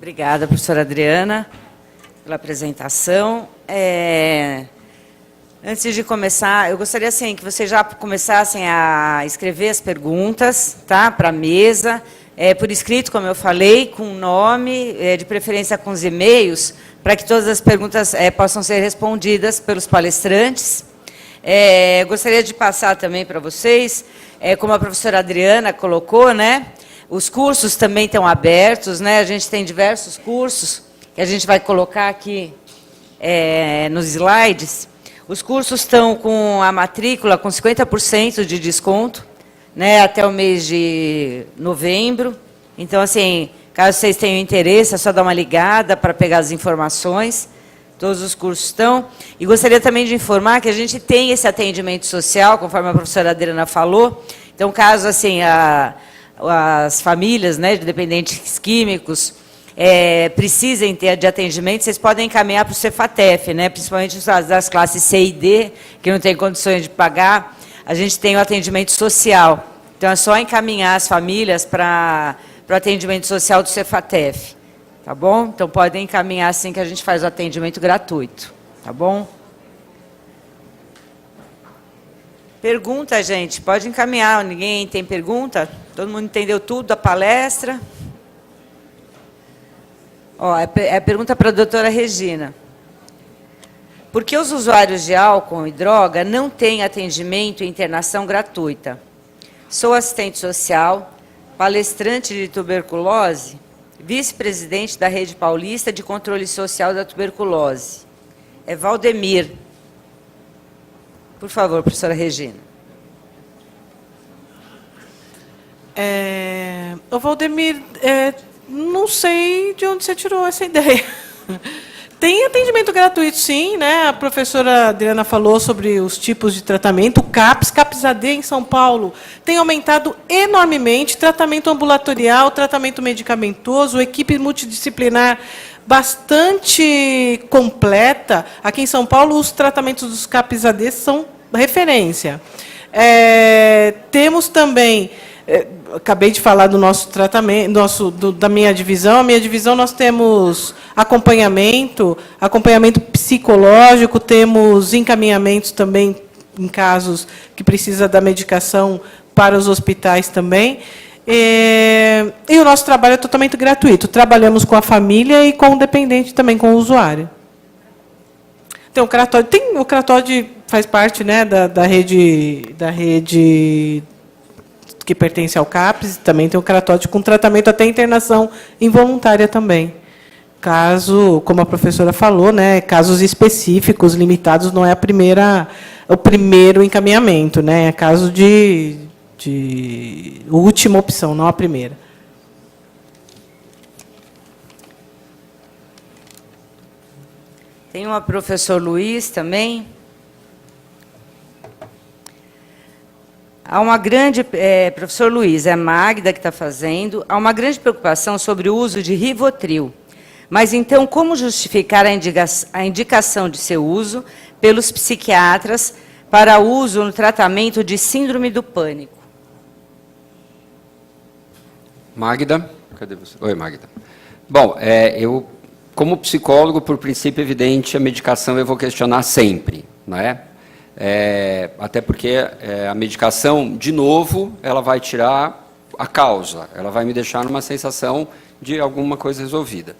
Obrigada, professora Adriana, pela apresentação. Antes de começar, eu gostaria assim, que vocês já começassem a escrever as perguntas, tá, para a mesa, por escrito, como eu falei, com nome, de preferência com os e-mails, para que todas as perguntas possam ser respondidas pelos palestrantes. Gostaria de passar também para vocês, como a professora Adriana colocou, né, os cursos também estão abertos, né, a gente tem diversos cursos que a gente vai colocar aqui nos slides. Os cursos estão com a matrícula com 50% de desconto, né, até o mês de novembro. Então, assim, caso vocês tenham interesse, é só dar uma ligada para pegar as informações. Todos os cursos estão. E gostaria também de informar que a gente tem esse atendimento social, conforme a professora Adriana falou. Então, caso assim, as famílias, né, de dependentes químicos precisem ter de atendimento, vocês podem encaminhar para o Cefatef, né, principalmente das classes C e D, que não têm condições de pagar. A gente tem o atendimento social. Então, é só encaminhar as famílias para o atendimento social do Cefatef. Tá bom? Então, podem encaminhar assim que a gente faz o atendimento gratuito. Tá bom? Pergunta, gente. Pode encaminhar. Ninguém tem pergunta? Todo mundo entendeu tudo da palestra? Ó, é pergunta para a doutora Regina. Por que os usuários de álcool e droga não têm atendimento e internação gratuita? Sou assistente social, palestrante de tuberculose, vice-presidente da Rede Paulista de Controle Social da Tuberculose. É Valdemir. Por favor, professora Regina. Ô, Valdemir, não sei de onde você tirou essa ideia. Tem atendimento gratuito, sim, né? A professora Adriana falou sobre os tipos de tratamento. O CAPS-AD em São Paulo tem aumentado enormemente. Tratamento ambulatorial, tratamento medicamentoso, equipe multidisciplinar bastante completa. Aqui em São Paulo, os tratamentos dos CAPS-AD são referência. Temos também... acabei de falar do nosso tratamento, da minha divisão. A minha divisão, nós temos acompanhamento psicológico, temos encaminhamentos também em casos que precisa da medicação para os hospitais também. E o nosso trabalho é totalmente gratuito. Trabalhamos com a família e com o dependente também, com o usuário. Tem o Cratóide faz parte, né, da rede que pertence ao CAPS, também tem o Cratóide com tratamento até internação involuntária também. Caso, como a professora falou, né, casos específicos, limitados, não é o primeiro encaminhamento, né, é caso de última opção, não a primeira. Tem uma professor Luiz também. Há uma grande, professor Luiz, é a Magda que está fazendo, há uma grande preocupação sobre o uso de Rivotril. Mas, então, como justificar a indicação de seu uso pelos psiquiatras para uso no tratamento de síndrome do pânico? Magda, cadê você? Oi, Magda. Bom, eu, como psicólogo, por princípio evidente, a medicação eu vou questionar sempre, não é? Até porque a medicação, de novo, ela vai tirar a causa, ela vai me deixar numa sensação de alguma coisa resolvida.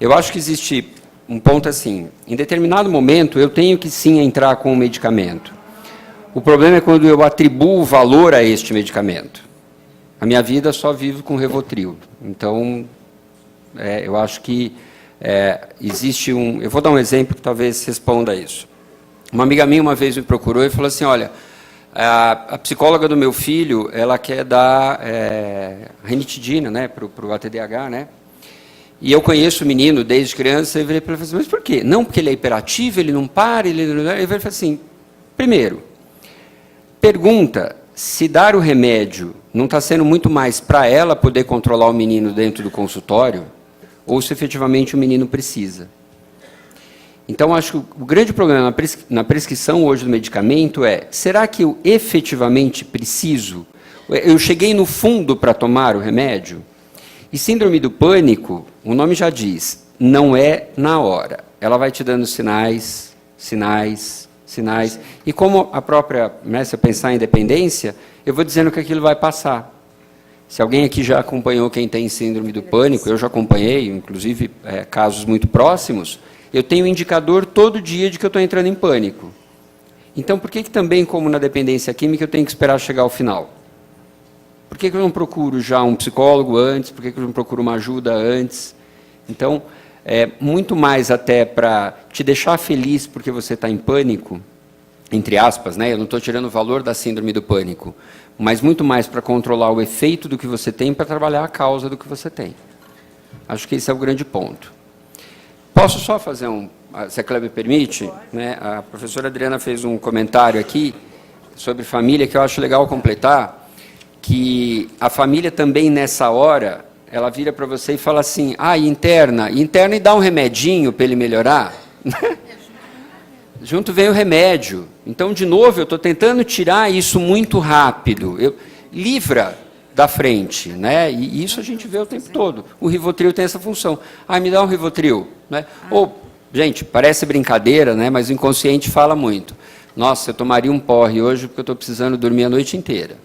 Eu acho que existe um ponto assim, em determinado momento eu tenho que sim entrar com o medicamento. O problema é quando eu atribuo valor a este medicamento. A minha vida só vive com Rivotril. Então, eu acho que existe eu vou dar um exemplo que talvez responda a isso. Uma amiga minha uma vez me procurou e falou assim, olha, a psicóloga do meu filho, ela quer dar ranitidina, né, para o ATDH, né? E eu conheço o menino desde criança, e virei para ele e falei, mas por quê? Não, porque ele é hiperativo, ele não para, ele não... Eu falei assim, primeiro, pergunta se dar o remédio não está sendo muito mais para ela poder controlar o menino dentro do consultório, ou se efetivamente o menino precisa. Então, acho que o grande problema na prescrição hoje do medicamento será que eu efetivamente preciso? Eu cheguei no fundo para tomar o remédio? E síndrome do pânico, o nome já diz, não é na hora. Ela vai te dando sinais, sinais, sinais. E como a própria, né, se eu pensar em dependência, eu vou dizendo que aquilo vai passar. Se alguém aqui já acompanhou quem tem síndrome do pânico, eu já acompanhei, inclusive casos muito próximos, eu tenho um indicador todo dia de que eu estou entrando em pânico. Então, por que também, como na dependência química, eu tenho que esperar chegar ao final? Por que eu não procuro já um psicólogo antes? Por que eu não procuro uma ajuda antes? Então, muito mais até para te deixar feliz porque você está em pânico, entre aspas, né? Eu não estou tirando o valor da síndrome do pânico, mas muito mais para controlar o efeito do que você tem, para trabalhar a causa do que você tem. Acho que esse é o grande ponto. Posso só fazer se a Kleber permite? Né? A professora Adriana fez um comentário aqui sobre família, que eu acho legal completar, que a família também, nessa hora, ela vira para você e fala assim, interna e dá um remedinho para ele melhorar. Junto vem o remédio. Então, de novo, eu estou tentando tirar isso muito rápido. Livra da frente, né? E isso a gente vê o tempo todo. O Rivotril tem essa função. Me dá um Rivotril. Né? Ou, gente, parece brincadeira, né? Mas o inconsciente fala muito. Nossa, eu tomaria um porre hoje porque eu estou precisando dormir a noite inteira.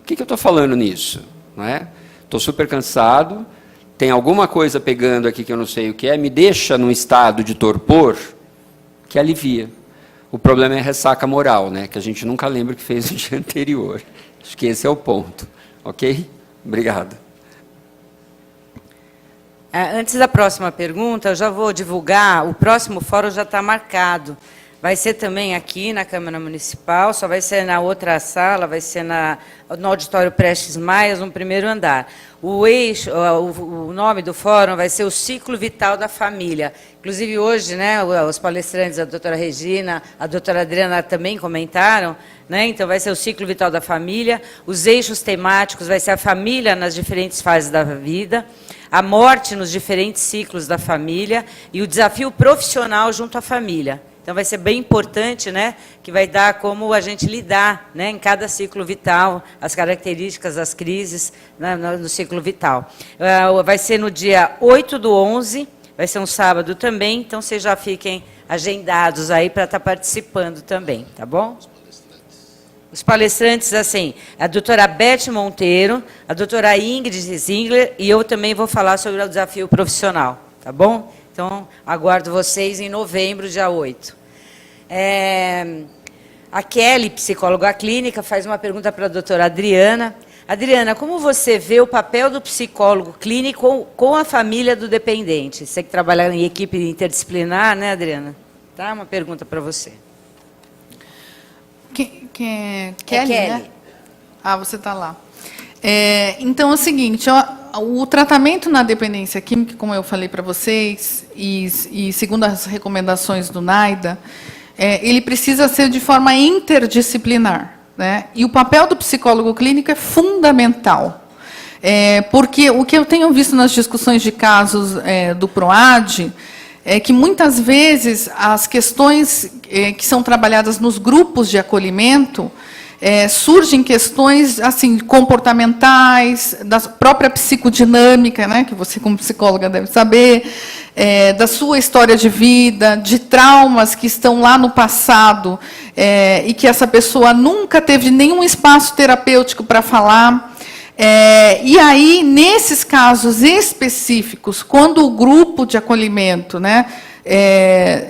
O que eu estou falando nisso? Estou super cansado, tem alguma coisa pegando aqui que eu não sei o que é, me deixa num estado de torpor que alivia. O problema é a ressaca moral, né? Que a gente nunca lembra o que fez no dia anterior. Acho que esse é o ponto. Ok? Obrigado. Antes da próxima pergunta, eu já vou divulgar, o próximo fórum já está marcado. Vai ser também aqui na Câmara Municipal, só vai ser na outra sala, vai ser no auditório Prestes Maia, no primeiro andar. O nome do fórum vai ser o Ciclo Vital da Família. Inclusive, hoje, né, os palestrantes, a doutora Regina, a doutora Adriana também comentaram, né, então vai ser o Ciclo Vital da Família, os eixos temáticos vai ser a família nas diferentes fases da vida, a morte nos diferentes ciclos da família e o desafio profissional junto à família. Então, vai ser bem importante, né, que vai dar como a gente lidar, né, em cada ciclo vital, as características das crises, né, no ciclo vital. Vai ser no dia 8/11, vai ser um sábado também, então vocês já fiquem agendados aí para estar participando também, tá bom? Os palestrantes, assim, a doutora Beth Monteiro, a doutora Ingrid Zingler, e eu também vou falar sobre o desafio profissional, tá bom? Então, aguardo vocês em novembro, dia 8. A Kelly, psicóloga clínica, faz uma pergunta para a doutora Adriana. Adriana, como você vê o papel do psicólogo clínico com a família do dependente? Você que trabalha em equipe interdisciplinar, né, Adriana? Tá? Uma pergunta para você. Kelly, Kelly, né? Você está lá. Então, é o seguinte, o tratamento na dependência química, como eu falei para vocês, e segundo as recomendações do NAIDA, ele precisa ser de forma interdisciplinar, né? E o papel do psicólogo clínico é fundamental. Porque o que eu tenho visto nas discussões de casos do PROAD é que, muitas vezes, as questões que são trabalhadas nos grupos de acolhimento surgem questões assim comportamentais, da própria psicodinâmica, né, que você, como psicóloga, deve saber, da sua história de vida, de traumas que estão lá no passado e que essa pessoa nunca teve nenhum espaço terapêutico para falar. E aí, nesses casos específicos, quando o grupo de acolhimento, né,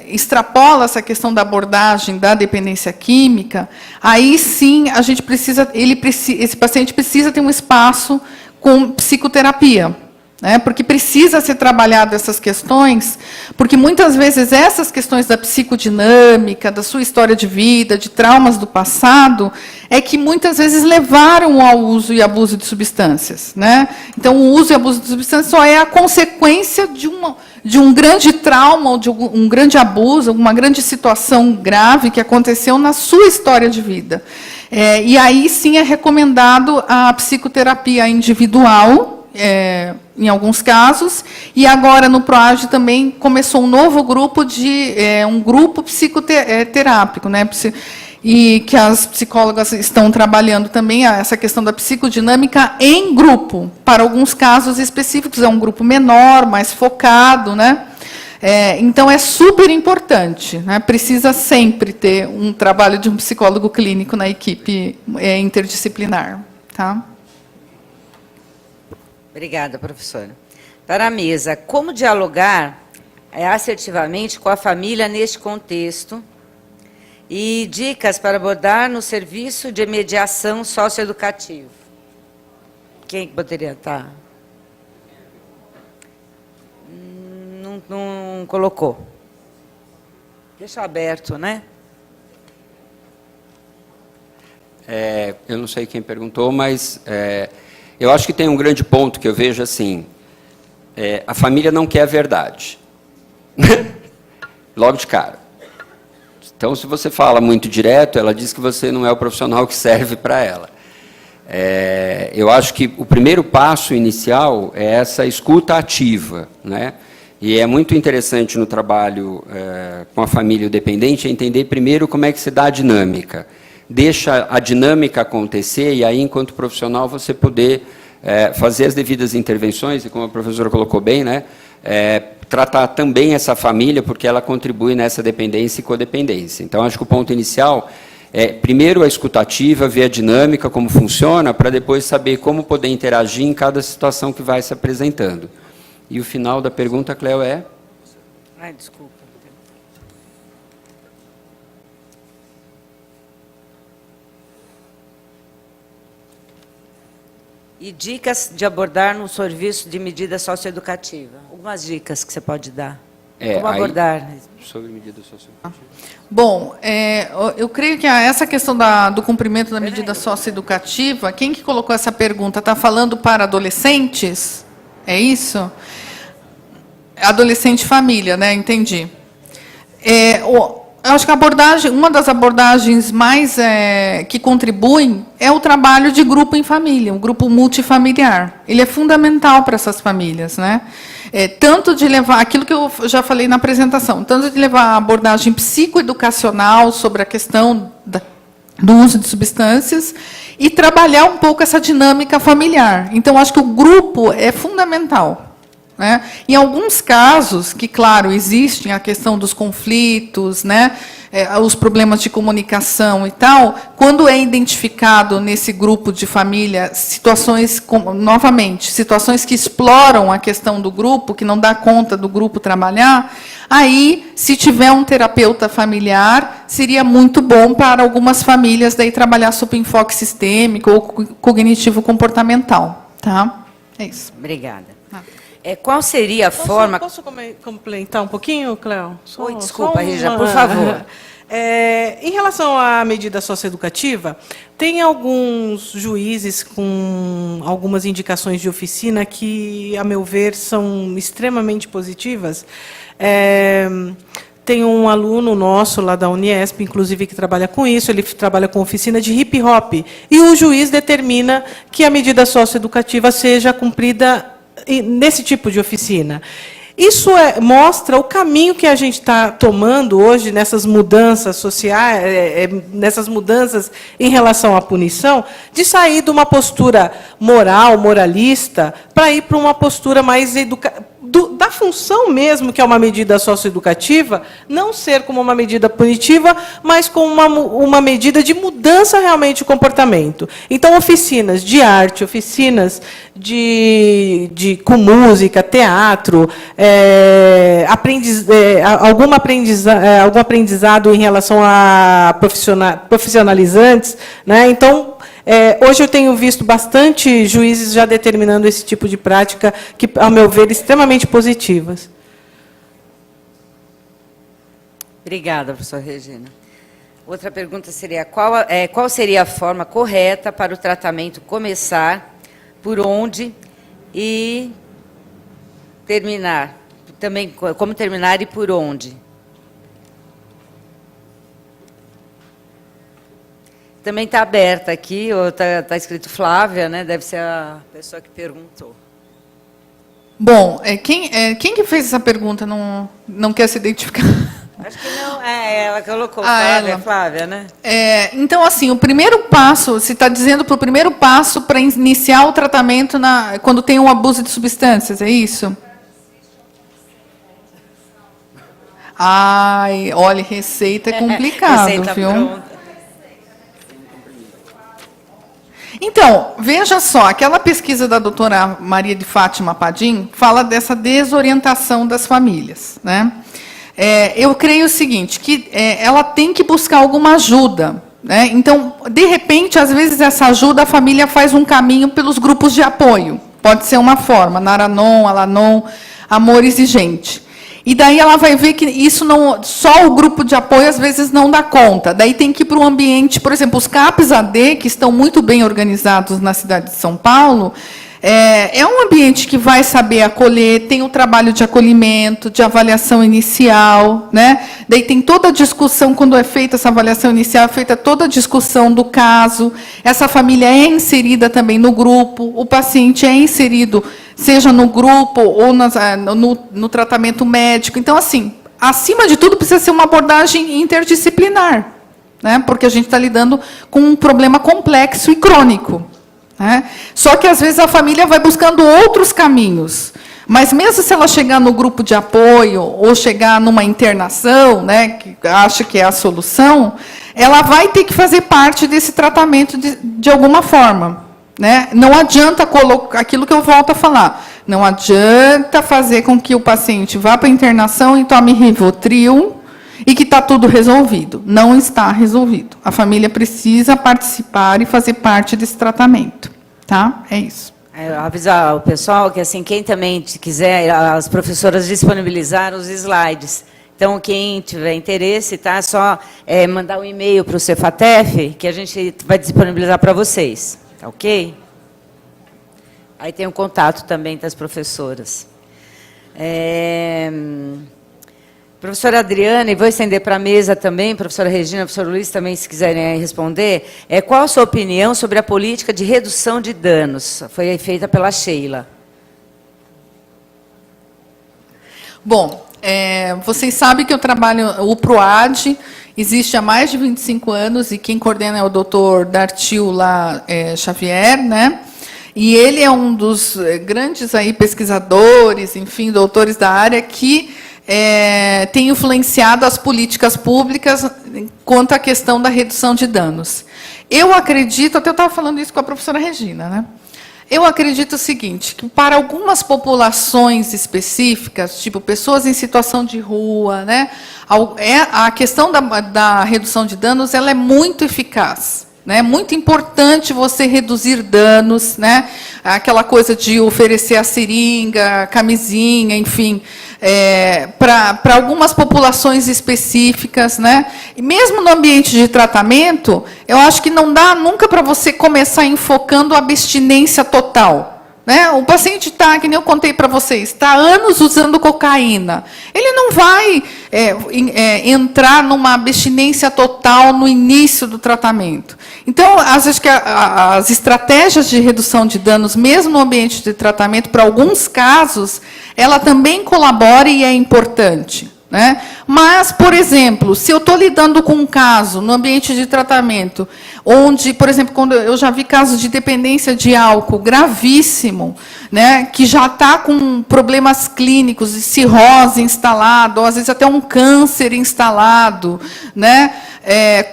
extrapola essa questão da abordagem da dependência química, aí sim a gente esse paciente precisa ter um espaço com psicoterapia, né, porque precisa ser trabalhado essas questões, porque muitas vezes essas questões da psicodinâmica, da sua história de vida, de traumas do passado, que muitas vezes levaram ao uso e abuso de substâncias, né? Então, o uso e abuso de substâncias só é a consequência de um grande trauma, ou de um grande abuso, uma grande situação grave que aconteceu na sua história de vida. E aí sim é recomendado a psicoterapia individual, em alguns casos, e agora no PROAD também começou um novo grupo um grupo psicoterápico, né, e que as psicólogas estão trabalhando também essa questão da psicodinâmica em grupo. Para alguns casos específicos, é um grupo menor, mais focado, né? Então, é super importante, né? Precisa sempre ter um trabalho de um psicólogo clínico na equipe interdisciplinar. Tá? Obrigada, professora. Para a mesa, como dialogar assertivamente com a família neste contexto e dicas para abordar no serviço de mediação socioeducativo? Quem poderia estar? Não colocou. Deixa aberto, né? Eu não sei quem perguntou, mas eu acho que tem um grande ponto que eu vejo assim, a família não quer a verdade. Logo de cara. Então, se você fala muito direto, ela diz que você não é o profissional que serve para ela. Eu acho que o primeiro passo inicial é essa escuta ativa, né? E é muito interessante no trabalho com a família e o dependente entender primeiro como é que se dá a dinâmica. Deixa a dinâmica acontecer e aí, enquanto profissional, você poder fazer as devidas intervenções, e como a professora colocou bem, né, tratar também essa família, porque ela contribui nessa dependência e codependência. Então, acho que o ponto inicial é, primeiro, a escutativa, ver a dinâmica, como funciona, para depois saber como poder interagir em cada situação que vai se apresentando. E o final da pergunta, Cleo, é? Ai, desculpa. E dicas de abordar no serviço de medida socioeducativa. Algumas dicas que você pode dar. Como abordar? Sobre medida socioeducativa. Bom, eu creio que essa questão do cumprimento da medida socioeducativa, quem que colocou essa pergunta? Está falando para adolescentes? É isso? Adolescente e família, né? Entendi. Eu acho que uma das abordagens mais que contribuem é o trabalho de grupo em família, um grupo multifamiliar. Ele é fundamental para essas famílias, né? Tanto de levar, aquilo que eu já falei na apresentação, tanto de levar a abordagem psicoeducacional sobre a questão do uso de substâncias e trabalhar um pouco essa dinâmica familiar. Então, acho que o grupo é fundamental. Né? Em alguns casos, que, claro, existem a questão dos conflitos, né? Os problemas de comunicação e tal, quando é identificado nesse grupo de família situações, novamente, situações que exploram a questão do grupo, que não dá conta do grupo trabalhar, aí, se tiver um terapeuta familiar, seria muito bom para algumas famílias daí trabalhar sob enfoque sistêmico ou cognitivo-comportamental. Tá? É isso. Obrigada. Qual seria a forma... Posso complementar um pouquinho, Cleo? Oi, desculpa, Rija, por favor. Em relação à medida socioeducativa, tem alguns juízes com algumas indicações de oficina que, a meu ver, são extremamente positivas. Tem um aluno nosso lá da Uniesp, inclusive, que trabalha com isso, ele trabalha com oficina de hip-hop, e o juiz determina que a medida socioeducativa seja cumprida nesse tipo de oficina. Isso mostra o caminho que a gente está tomando hoje nessas mudanças sociais, nessas mudanças em relação à punição, de sair de uma postura moral, moralista, para ir para uma postura mais da função mesmo, que é uma medida socioeducativa, não ser como uma medida punitiva, mas como uma medida de mudança realmente de comportamento. Então, oficinas de arte, oficinas com música, teatro, algum aprendizado em relação a profissionalizantes, né? Então, hoje eu tenho visto bastante juízes já determinando esse tipo de prática, que, ao meu ver, extremamente positivas. Obrigada, professora Regina. Outra pergunta seria, qual seria a forma correta para o tratamento começar, por onde e terminar? Também, como terminar e por onde? Também está aberta aqui, ou está escrito Flávia, né? Deve ser a pessoa que perguntou. Bom, quem que fez essa pergunta não quer se identificar? Acho que não, ela colocou, ela. Flávia, né? Então, assim, o primeiro passo, você está dizendo para o primeiro passo para iniciar o tratamento quando tem um abuso de substâncias, é isso? Ai, olha, receita é complicado, Receita viu? pronta. Então, veja só, aquela pesquisa da doutora Maria de Fátima Padim fala dessa desorientação das famílias, né? Eu creio o seguinte, que ela tem que buscar alguma ajuda, né? Então, de repente, às vezes, essa ajuda, a família faz um caminho pelos grupos de apoio. Pode ser uma forma, Naranon, Alanon, Amor Exigente. E daí ela vai ver que isso não, só o grupo de apoio às vezes não dá conta. Daí tem que ir para um ambiente, por exemplo, os CAPs AD, que estão muito bem organizados na cidade de São Paulo, é um ambiente que vai saber acolher, tem o trabalho de acolhimento, de avaliação inicial, né? Daí tem toda a discussão, quando é feita essa avaliação inicial, é feita toda a discussão do caso, essa família é inserida também no grupo, o paciente é inserido, seja no grupo ou no tratamento médico. Então, assim, acima de tudo, precisa ser uma abordagem interdisciplinar, né? Porque a gente está lidando com um problema complexo e crônico. Só que, às vezes, a família vai buscando outros caminhos. Mas, mesmo se ela chegar no grupo de apoio ou chegar numa internação, né, que acha que é a solução, ela vai ter que fazer parte desse tratamento de alguma forma. Né? Não adianta colocar aquilo que eu volto a falar. Não adianta fazer com que o paciente vá para a internação e tome Rivotril e que está tudo resolvido. Não está resolvido. A família precisa participar e fazer parte desse tratamento. Tá? É isso. Avisar o pessoal que, assim, quem também quiser, as professoras disponibilizaram os slides. Então, quem tiver interesse, tá? É só mandar um e-mail para o Cefatef, que a gente vai disponibilizar para vocês. Tá ok? Aí tem o contato também das professoras. Professora Adriana, e vou estender para a mesa também, professora Regina, professor Luiz também, se quiserem responder, qual a sua opinião sobre a política de redução de danos? Foi feita pela Sheila. Bom, vocês sabem que eu trabalho, o PROAD existe há mais de 25 anos, e quem coordena é o doutor Dartil Xavier, né? E ele é um dos grandes aí pesquisadores, enfim, doutores da área, que tem influenciado as políticas públicas quanto à questão da redução de danos. Eu acredito, até eu estava falando isso com a professora Regina, né? Eu acredito o seguinte, que para algumas populações específicas, tipo pessoas em situação de rua, né, a questão da redução de danos ela é muito eficaz. É muito importante você reduzir danos, né? Aquela coisa de oferecer a seringa, a camisinha, enfim, para algumas populações específicas, né? E mesmo no ambiente de tratamento, eu acho que não dá nunca para você começar enfocando a abstinência total. Né? O paciente está, que nem eu contei para vocês, está há anos usando cocaína. Ele não vai entrar numa abstinência total no início do tratamento. Então, acho que as estratégias de redução de danos, mesmo no ambiente de tratamento, para alguns casos, ela também colabora e é importante. Né? Mas, por exemplo, se eu estou lidando com um caso no ambiente de tratamento, onde, por exemplo, quando eu já vi casos de dependência de álcool gravíssimo, né, que já está com problemas clínicos, de cirrose instalado, ou às vezes até um câncer instalado, né?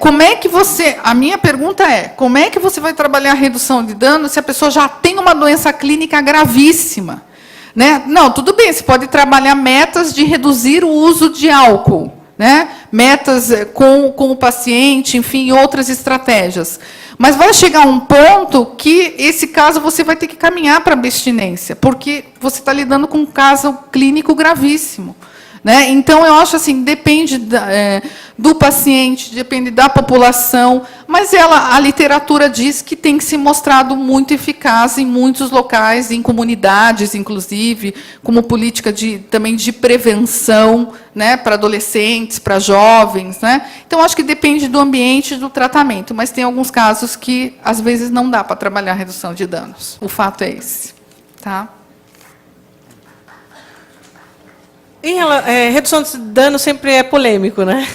Como é que você... A minha pergunta é, como é que você vai trabalhar a redução de danos se a pessoa já tem uma doença clínica gravíssima? Né? Não, tudo bem, você pode trabalhar metas de reduzir o uso de álcool, né? Metas com o paciente, enfim, outras estratégias. Mas vai chegar um ponto que, esse caso, você vai ter que caminhar para a abstinência, porque você está lidando com um caso clínico gravíssimo. Né? Então, eu acho assim, depende do paciente, depende da população, mas a literatura diz que tem que se mostrado muito eficaz em muitos locais, em comunidades, inclusive, como política também de prevenção, né, para adolescentes, para jovens. Né? Então, acho que depende do ambiente e do tratamento, mas tem alguns casos que, às vezes, não dá para trabalhar a redução de danos. O fato é esse. Tá? Redução de danos sempre é polêmico, né?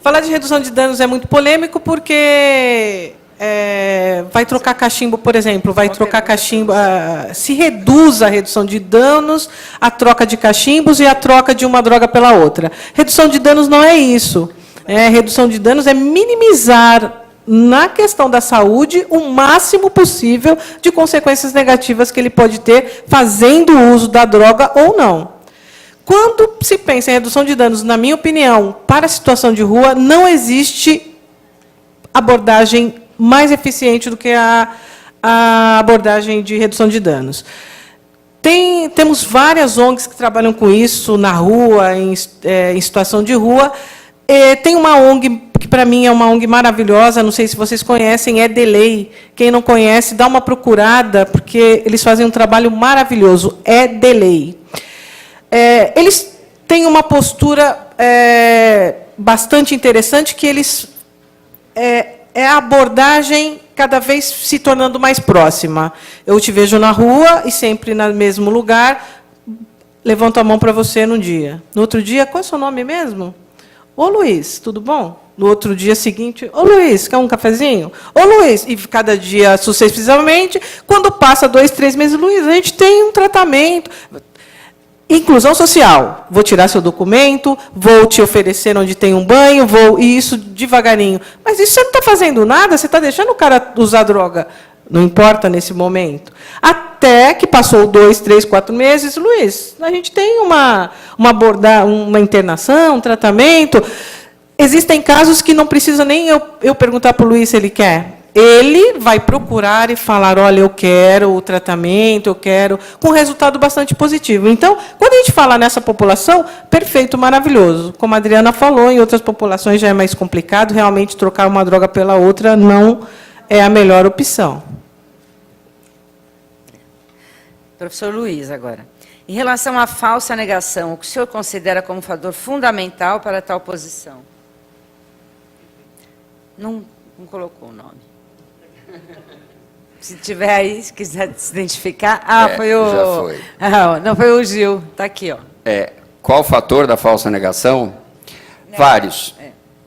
Falar de redução de danos é muito polêmico porque vai trocar cachimbo, por exemplo, vai trocar cachimbo, se reduz a redução de danos, a troca de cachimbos e a troca de uma droga pela outra. Redução de danos não é isso. Redução de danos é minimizar, na questão da saúde, o máximo possível de consequências negativas que ele pode ter fazendo uso da droga ou não. Quando se pensa em redução de danos, na minha opinião, para a situação de rua, não existe abordagem mais eficiente do que a abordagem de redução de danos. Temos várias ONGs que trabalham com isso na rua, em situação de rua. Tem uma ONG que, para mim, é uma ONG maravilhosa, não sei se vocês conhecem, é Delay. Quem não conhece, dá uma procurada, porque eles fazem um trabalho maravilhoso. É Delay. Eles têm uma postura bastante interessante, que eles a abordagem cada vez se tornando mais próxima. Eu te vejo na rua e sempre no mesmo lugar, levanto a mão para você num dia. No outro dia, qual é o seu nome mesmo? Ô, Luiz, tudo bom? No outro dia seguinte, ô, Luiz, quer um cafezinho? Ô, Luiz, e cada dia sucessivamente, quando passa 2, 3 meses, Luiz, a gente tem um tratamento. Inclusão social. Vou tirar seu documento, vou te oferecer onde tem um banho, e isso devagarinho. Mas isso você não está fazendo nada, você está deixando o cara usar droga. Não importa nesse momento. Até que passou 2, 3, 4 meses, Luiz, a gente tem uma internação, um tratamento. Existem casos que não precisa nem eu perguntar para o Luiz se ele quer. Ele vai procurar e falar, olha, eu quero o tratamento, eu quero, com resultado bastante positivo. Então, quando a gente fala nessa população, perfeito, maravilhoso. Como a Adriana falou, em outras populações já é mais complicado, realmente trocar uma droga pela outra não é a melhor opção. Professor Luiz, agora. Em relação à falsa negação, o que o senhor considera como fator fundamental para tal posição? Não colocou o nome. Se tiver aí, se quiser se identificar. Foi o... Já foi. Não, foi o Gil. Está aqui, ó. Qual o fator da falsa negação? Vários.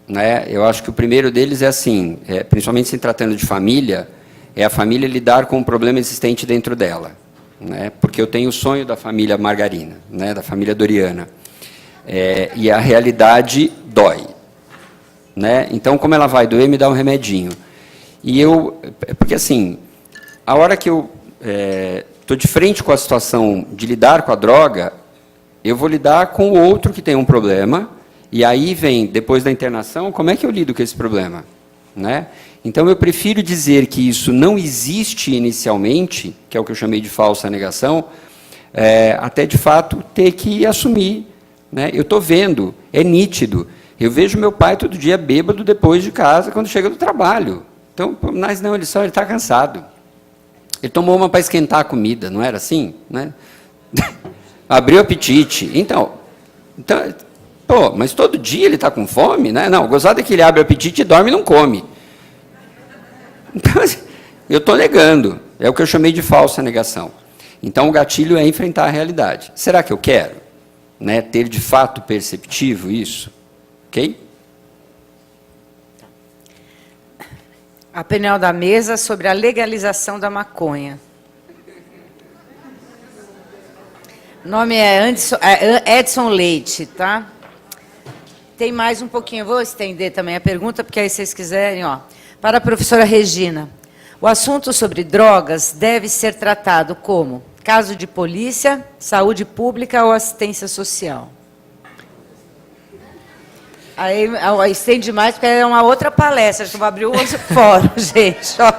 Né? Eu acho que o primeiro deles é assim, principalmente se tratando de família, é a família lidar com um problema existente dentro dela. Né? Porque eu tenho o sonho da família Margarina, né? Da família Doriana. E a realidade dói. Né? Então, como ela vai doer, me dá um remedinho. Porque assim, a hora que eu estou de frente com a situação de lidar com a droga, eu vou lidar com o outro que tem um problema, e aí vem, depois da internação, como é que eu lido com esse problema? Né? Então, eu prefiro dizer que isso não existe inicialmente, que é o que eu chamei de falsa negação, até, de fato, ter que assumir. Né? Eu estou vendo, é nítido. Eu vejo meu pai todo dia bêbado depois de casa, quando chega do trabalho. Então, mas não, ele está cansado. Ele tomou uma para esquentar a comida, não era assim? Né? Abriu o apetite. Então, mas todo dia ele está com fome? Né? Não, gozado é que ele abre o apetite e dorme e não come. Então, eu estou negando. É o que eu chamei de falsa negação. Então, o gatilho é enfrentar a realidade. Será que eu quero? Né, ter de fato perceptivo isso? Ok? A opinião da mesa sobre a legalização da maconha. O nome é Edson Leite, tá? Tem mais um pouquinho, eu vou estender também a pergunta, porque aí vocês quiserem, ó. Para a professora Regina, o assunto sobre drogas deve ser tratado como caso de polícia, saúde pública ou assistência social? Aí estende mais, porque é uma outra palestra, acho que eu vou abrir um outro fórum, gente. Ó.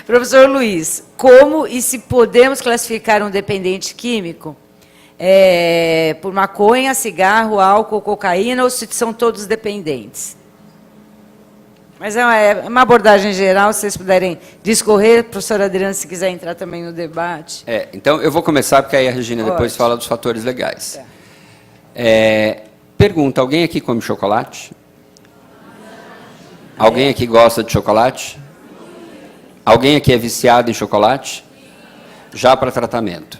Professor Luiz, como e se podemos classificar um dependente químico por maconha, cigarro, álcool, cocaína, ou se são todos dependentes? Mas é uma abordagem geral, se vocês puderem discorrer, professora Adriana, se quiser entrar também no debate. Então, eu vou começar, porque aí a Regina depois fala dos fatores legais. Pergunta, alguém aqui come chocolate? Alguém aqui gosta de chocolate? Alguém aqui é viciado em chocolate? Já para tratamento.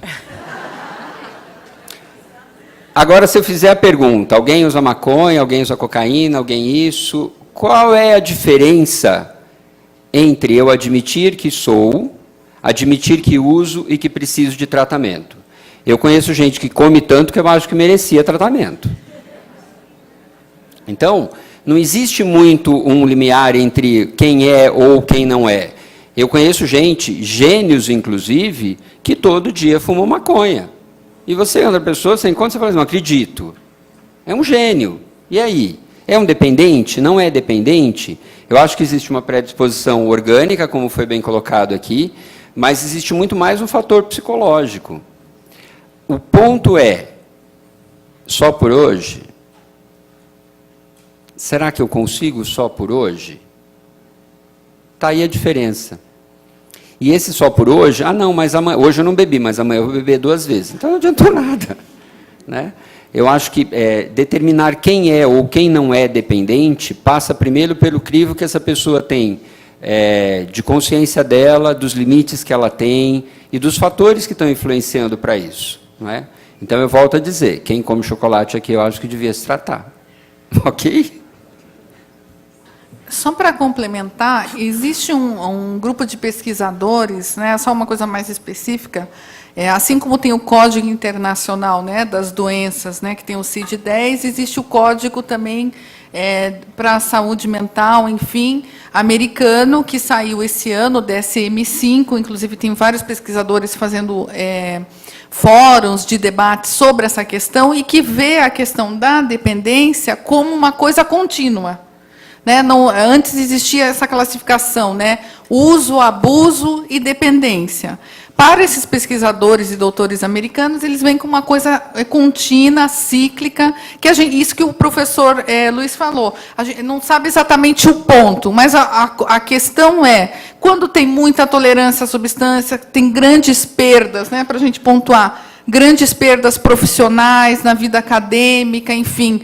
Agora, se eu fizer a pergunta, alguém usa maconha, alguém usa cocaína, alguém isso, qual é a diferença entre eu admitir que sou, admitir que uso e que preciso de tratamento? Eu conheço gente que come tanto que eu acho que merecia tratamento. Então, não existe muito um limiar entre quem é ou quem não é. Eu conheço gente, gênios inclusive, que todo dia fumam maconha. E você, outra pessoa, você encontra e fala assim, não acredito. É um gênio. E aí? É um dependente? Não é dependente? Eu acho que existe uma predisposição orgânica, como foi bem colocado aqui, mas existe muito mais um fator psicológico. O ponto é, só por hoje? Será que eu consigo só por hoje? Está aí a diferença. E esse só por hoje, não, mas amanhã, hoje eu não bebi, mas amanhã eu vou beber 2 vezes. Então não adiantou nada. Né? Eu acho que determinar quem é ou quem não é dependente passa primeiro pelo crivo que essa pessoa tem de consciência dela, dos limites que ela tem e dos fatores que estão influenciando para isso. Não é? Então eu volto a dizer, quem come chocolate aqui eu acho que devia se tratar. Ok? Só para complementar, existe um grupo de pesquisadores, né, só uma coisa mais específica, assim como tem o Código Internacional, né, das Doenças, né, que tem o CID-10, existe o Código também para a Saúde Mental, enfim, americano, que saiu esse ano, o DSM-5, inclusive tem vários pesquisadores fazendo fóruns de debate sobre essa questão, e que vê a questão da dependência como uma coisa contínua. Né? Não, antes existia essa classificação, né? Uso, abuso e dependência. Para esses pesquisadores e doutores americanos, eles vêm com uma coisa contínua, cíclica, que isso que o professor Luiz falou. A gente não sabe exatamente o ponto, mas a questão é, quando tem muita tolerância à substância, tem grandes perdas, né, para a gente pontuar, grandes perdas profissionais, na vida acadêmica, enfim...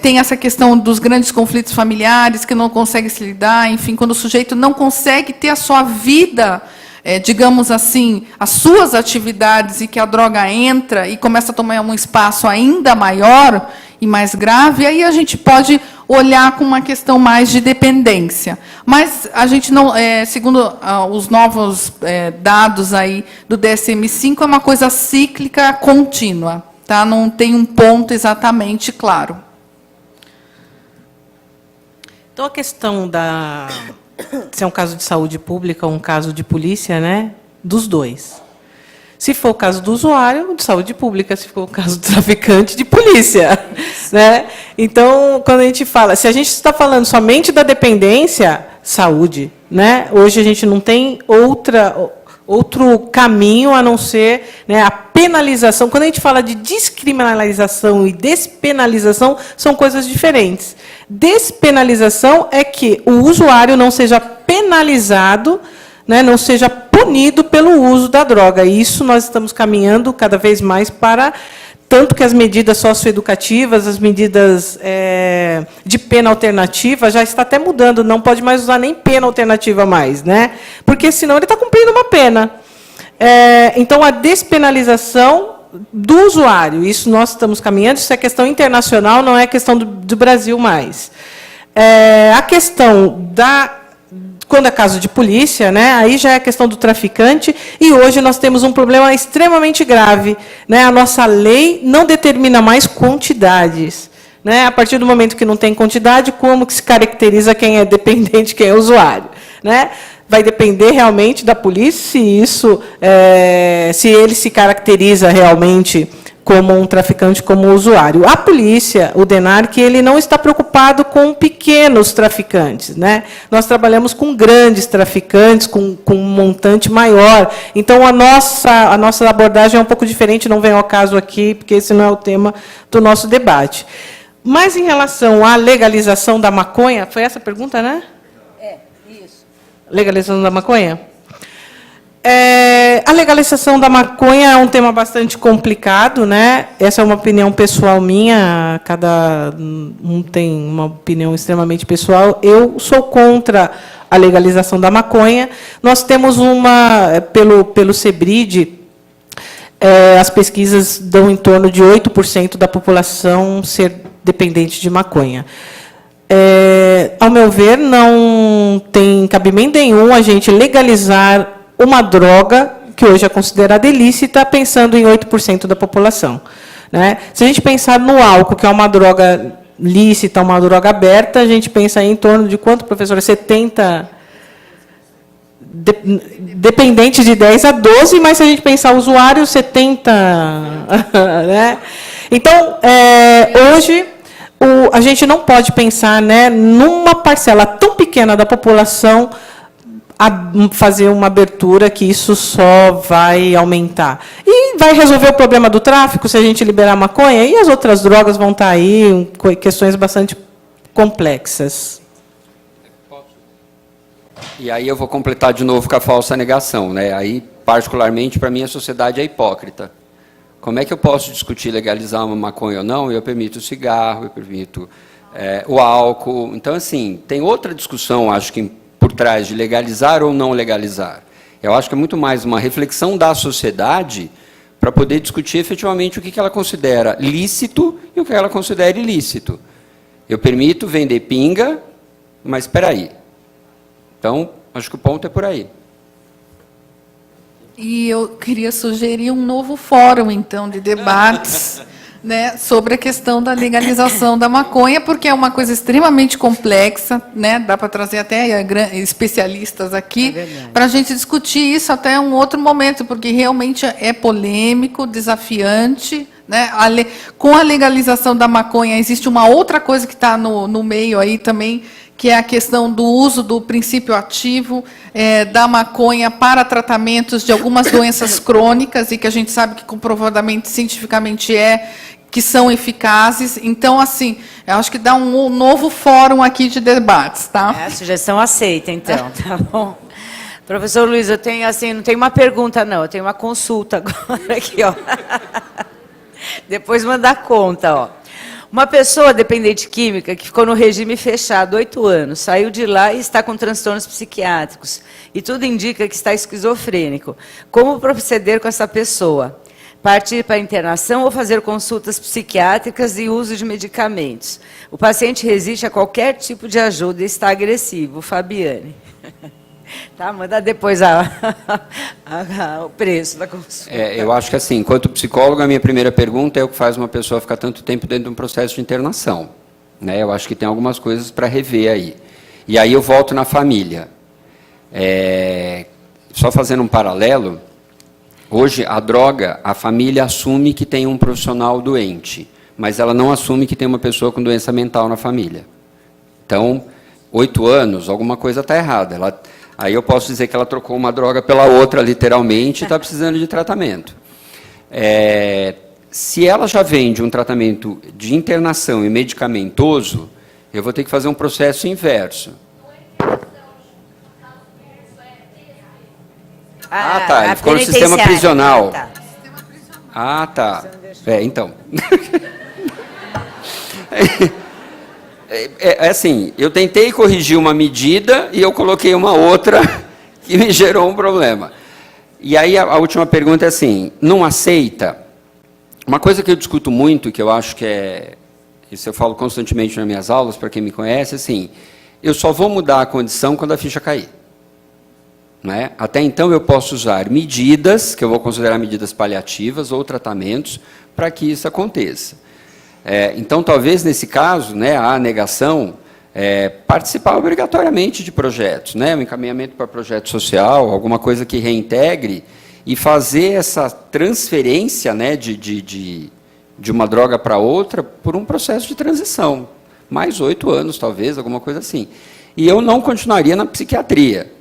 tem essa questão dos grandes conflitos familiares, que não consegue se lidar, enfim, quando o sujeito não consegue ter a sua vida, digamos assim, as suas atividades, e que a droga entra e começa a tomar um espaço ainda maior e mais grave, aí a gente pode olhar com uma questão mais de dependência. Mas a gente não, segundo os novos dados aí do DSM-5, é uma coisa cíclica contínua, tá? Não tem um ponto exatamente claro. Então, a questão se é um caso de saúde pública ou um caso de polícia, né? Dos dois. Se for o caso do usuário, de saúde pública. Se for o caso do traficante, de polícia. Né? Então, quando a gente fala... Se a gente está falando somente da dependência, saúde. Né? Hoje a gente não tem outro caminho a não ser, né, a penalização. Quando a gente fala de descriminalização e despenalização, são coisas diferentes. Despenalização é que o usuário não seja penalizado, né, não seja punido pelo uso da droga. E isso nós estamos caminhando cada vez mais para... Tanto que as medidas socioeducativas, as medidas de pena alternativa, já está até mudando, não pode mais usar nem pena alternativa mais, né? Porque senão ele está cumprindo uma pena. Então, a despenalização do usuário, isso nós estamos caminhando, isso é questão internacional, não é questão do Brasil mais. A questão quando é caso de polícia, né, aí já é questão do traficante, e hoje nós temos um problema extremamente grave. Né, a nossa lei não determina mais quantidades. Né, a partir do momento que não tem quantidade, como que se caracteriza quem é dependente, quem é usuário? Né? Vai depender realmente da polícia se ele se caracteriza realmente como um traficante, como usuário. A polícia, o DENARC, ele não está preocupado com pequenos traficantes. Né? Nós trabalhamos com grandes traficantes, com um montante maior. Então, a nossa abordagem é um pouco diferente, não vem ao caso aqui, porque esse não é o tema do nosso debate. Mas, em relação à legalização da maconha, foi essa a pergunta, né? Isso. Legalização da maconha? A legalização da maconha é um tema bastante complicado, né? Essa é uma opinião pessoal minha, cada um tem uma opinião extremamente pessoal. Eu sou contra a legalização da maconha. Nós temos pelo CEBRID, as pesquisas dão em torno de 8% da população ser dependente de maconha. Ao meu ver, não tem cabimento nenhum a gente legalizar uma droga que hoje é considerada ilícita, pensando em 8% da população. Né? Se a gente pensar no álcool, que é uma droga lícita, uma droga aberta, a gente pensa em torno de quanto, professora? 70... Dependente de 10 a 12, mas se a gente pensar usuário, 70... né? Então, hoje, a gente não pode pensar, né, numa parcela tão pequena da população fazer uma abertura que isso só vai aumentar. E vai resolver o problema do tráfico se a gente liberar maconha, e as outras drogas vão estar aí, questões bastante complexas. E aí eu vou completar de novo com a falsa negação, né? Aí, particularmente, para mim, a sociedade é hipócrita. Como é que eu posso discutir legalizar uma maconha ou não? Eu permito o cigarro, eu permito o álcool. Então, assim, tem outra discussão, acho que por trás de legalizar ou não legalizar. Eu acho que é muito mais uma reflexão da sociedade para poder discutir efetivamente o que ela considera lícito e o que ela considera ilícito. Eu permito vender pinga, mas espera aí. Então, acho que o ponto é por aí. E eu queria sugerir um novo fórum, então, de debates, né, sobre a questão da legalização da maconha, porque é uma coisa extremamente complexa, né, dá para trazer até especialistas aqui, para a gente discutir isso até um outro momento, porque realmente é polêmico, desafiante. Né? Com a legalização da maconha, existe uma outra coisa que está no meio aí também, que é a questão do uso do princípio ativo da maconha para tratamentos de algumas doenças crônicas, e que a gente sabe que comprovadamente, cientificamente, que são eficazes. Então, assim, eu acho que dá um novo fórum aqui de debates. Tá? A sugestão aceita, então. Tá bom. Professor Luiz, eu tenho, assim, não tenho uma pergunta, não, eu tenho uma consulta agora aqui, ó. Depois manda a conta, ó. Uma pessoa dependente química que ficou no regime fechado 8 anos, saiu de lá e está com transtornos psiquiátricos, e tudo indica que está esquizofrênico. Como proceder com essa pessoa? Partir para a internação ou fazer consultas psiquiátricas e uso de medicamentos? O paciente resiste a qualquer tipo de ajuda e está agressivo. Fabiane. Tá, manda depois o preço da consulta. Eu acho que, assim, enquanto psicólogo, a minha primeira pergunta é o que faz uma pessoa ficar tanto tempo dentro de um processo de internação. Né? Eu acho que tem algumas coisas para rever aí. E aí eu volto na família. Só fazendo um paralelo, hoje a droga, a família assume que tem um profissional doente, mas ela não assume que tem uma pessoa com doença mental na família. Então, 8 anos, alguma coisa está errada. Aí eu posso dizer que ela trocou uma droga pela outra, literalmente, e está precisando de tratamento. Se ela já vem de um tratamento de internação e medicamentoso, eu vou ter que fazer um processo inverso. Tá, ele ficou no sistema prisional. Tá. Então. Assim, eu tentei corrigir uma medida e eu coloquei uma outra que me gerou um problema. E aí a última pergunta é assim, não aceita? Uma coisa que eu discuto muito, que eu acho que isso eu falo constantemente nas minhas aulas, para quem me conhece, assim, eu só vou mudar a condição quando a ficha cair. Né? Até então eu posso usar medidas, que eu vou considerar medidas paliativas ou tratamentos, para que isso aconteça. Então, talvez, nesse caso, né, a negação, participar obrigatoriamente de projetos, né, um encaminhamento para projeto social, alguma coisa que reintegre, e fazer essa transferência, né, de uma droga para outra por um processo de transição. Mais 8 anos, talvez, alguma coisa assim. E eu não continuaria na psiquiatria.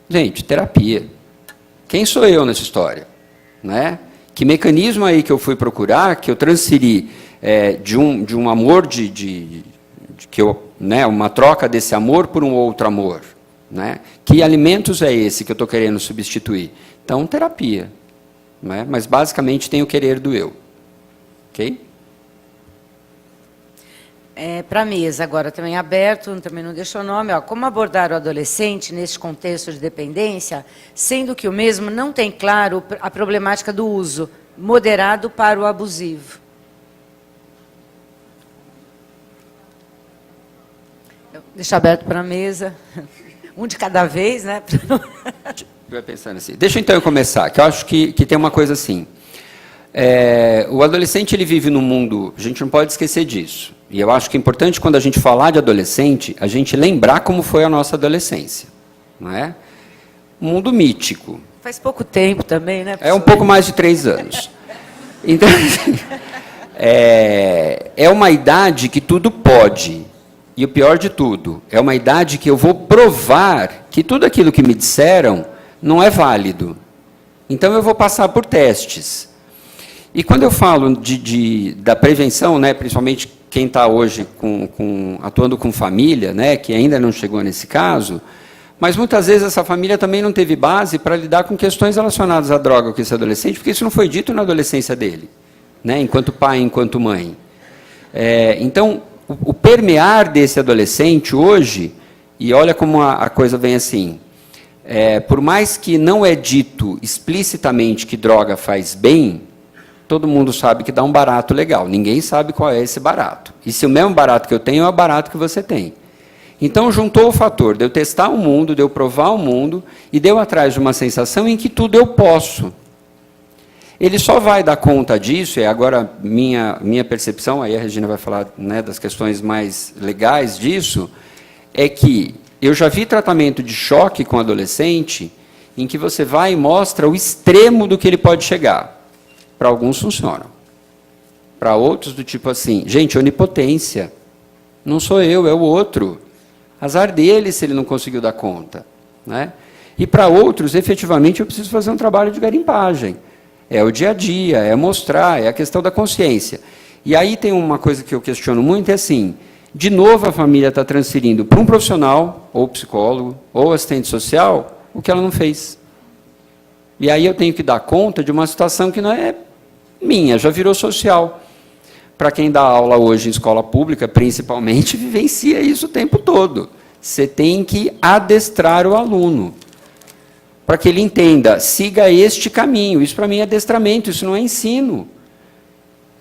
Gente, terapia. Quem sou eu nessa história? Né? Que mecanismo aí que eu fui procurar, que eu transferi de um amor, né, uma troca desse amor por um outro amor. Né? Que alimentos é esse que eu estou querendo substituir? Então, terapia. Né? Mas, basicamente, tem o querer do eu. Ok? Para a mesa, agora também aberto, também não deixou nome. Como abordar o adolescente neste contexto de dependência, sendo que o mesmo não tem claro a problemática do uso, moderado para o abusivo. Deixa aberto para a mesa. Um de cada vez, né? Eu ia pensando assim. Deixa então eu começar, que eu acho que tem uma coisa assim. O adolescente ele vive num mundo, a gente não pode esquecer disso. E eu acho que é importante, quando a gente falar de adolescente, a gente lembrar como foi a nossa adolescência. Não é? Um mundo mítico. Faz pouco tempo também, né, professor? É um pouco mais de 3 anos. Então, é uma idade que tudo pode. E o pior de tudo, é uma idade que eu vou provar que tudo aquilo que me disseram não é válido. Então, eu vou passar por testes. E quando eu falo da prevenção, né, principalmente quem está hoje atuando com família, né, que ainda não chegou nesse caso, mas muitas vezes essa família também não teve base para lidar com questões relacionadas à droga com esse adolescente, porque isso não foi dito na adolescência dele, né, enquanto pai, enquanto mãe. Então, o permear desse adolescente hoje, e olha como a coisa vem assim, por mais que não é dito explicitamente que droga faz bem, todo mundo sabe que dá um barato legal. Ninguém sabe qual é esse barato. E se o mesmo barato que eu tenho é o barato que você tem. Então, juntou o fator de eu testar o mundo, de eu provar o mundo, e deu atrás de uma sensação em que tudo eu posso. Ele só vai dar conta disso, é agora minha percepção, aí a Regina vai falar, né, das questões mais legais disso, é que eu já vi tratamento de choque com adolescente, em que você vai e mostra o extremo do que ele pode chegar. Para alguns funcionam. Para outros, do tipo assim, gente, onipotência. Não sou eu, é o outro. Azar dele se ele não conseguiu dar conta. Né? E para outros, efetivamente, eu preciso fazer um trabalho de garimpagem. É o dia a dia, é mostrar, é a questão da consciência. E aí tem uma coisa que eu questiono muito, é assim, de novo a família está transferindo para um profissional, ou psicólogo, ou assistente social, o que ela não fez. E aí eu tenho que dar conta de uma situação que não é minha, já virou social. Para quem dá aula hoje em escola pública, principalmente, vivencia isso o tempo todo. Você tem que adestrar o aluno, para que ele entenda, siga este caminho. Isso para mim é adestramento, isso não é ensino.